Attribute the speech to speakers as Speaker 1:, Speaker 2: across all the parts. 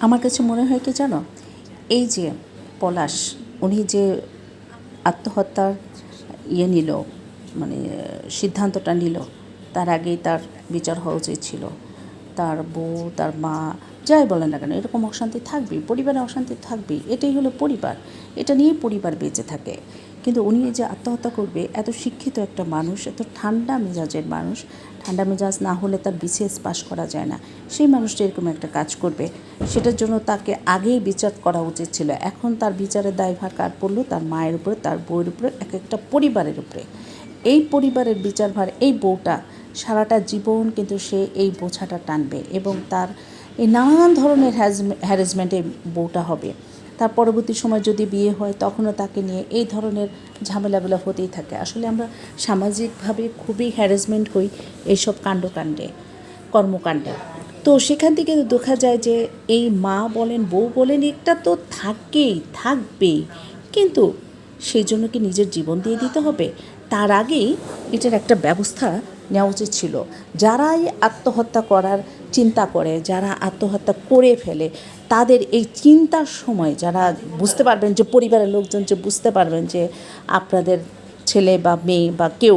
Speaker 1: আমার কাছে মনে হয় কি জানো, এই যে পলাশ, উনি যে আত্মহত্যার নিল, মানে সিদ্ধান্তটা নিল, তার আগেই তার বিচার হওয়া উচিত ছিল। তার বউ, তার মা, যাই বলে না কেন, এরকম অশান্তি থাকবেই, পরিবারে অশান্তি থাকবেই, এটাই হলো পরিবার, এটা নিয়েই পরিবার বেঁচে থাকে। কিন্তু উনি যে আত্মহত্যা করবে, এত শিক্ষিত একটা মানুষ, এত ঠান্ডা মেজাজের মানুষ, ঠান্ডা মেজাজ না হলে তার বিসিএস পাস করা যায় না, সেই মানুষটা এরকম একটা কাজ করবে, সেটার জন্য তাকে আগেই বিচার করা উচিত ছিল। এখন তার বিচারের দায়ভার কার পড়লো? তার মায়ের উপরে, তার বউয়ের উপরে, এক একটা পরিবারের উপরে। এই পরিবারের বিচারভার এই বউটা সারাটা জীবন কিন্তু সে এই বোঝাটা টানবে, এবং তার এই নানান ধরনের হ্যারাসমেন্টে বউটা হবে। তার পরবর্তী সময় যদি বিয়ে হয়, তখনও তাকে নিয়ে এই ধরনের ঝামেলাগুলো হতেই থাকে। আসলে আমরা সামাজিকভাবে খুবই হ্যারাসমেন্ট হই এইসব কাণ্ডকাণ্ডে, কর্মকাণ্ডে। তো সেখান থেকে দেখা যায় যে এই মা বলেন, বউ বলেন, একটা তো থাকবেই। কিন্তু সেই জন্য কি নিজের জীবন দিয়ে দিতে হবে? তার আগেই এটার একটা ব্যবস্থা নেওয়া উচিত ছিল। যারাই আত্মহত্যা করার চিন্তা করে, যারা আত্মহত্যা করে ফেলে, তাদের এই চিন্তার সময় যারা বুঝতে পারবেন, যে পরিবারের লোকজন যে বুঝতে পারবেন যে আপনাদের ছেলে বা মেয়ে বা কেউ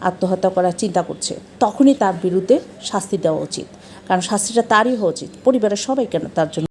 Speaker 1: আত্মহত্যা করার চিন্তা করছে, তখনই তার বিরুদ্ধে শাস্তি দেওয়া উচিত। কারণ শাস্তিটা তারই হওয়া উচিত, পরিবারের সবাই কেন তার জন্য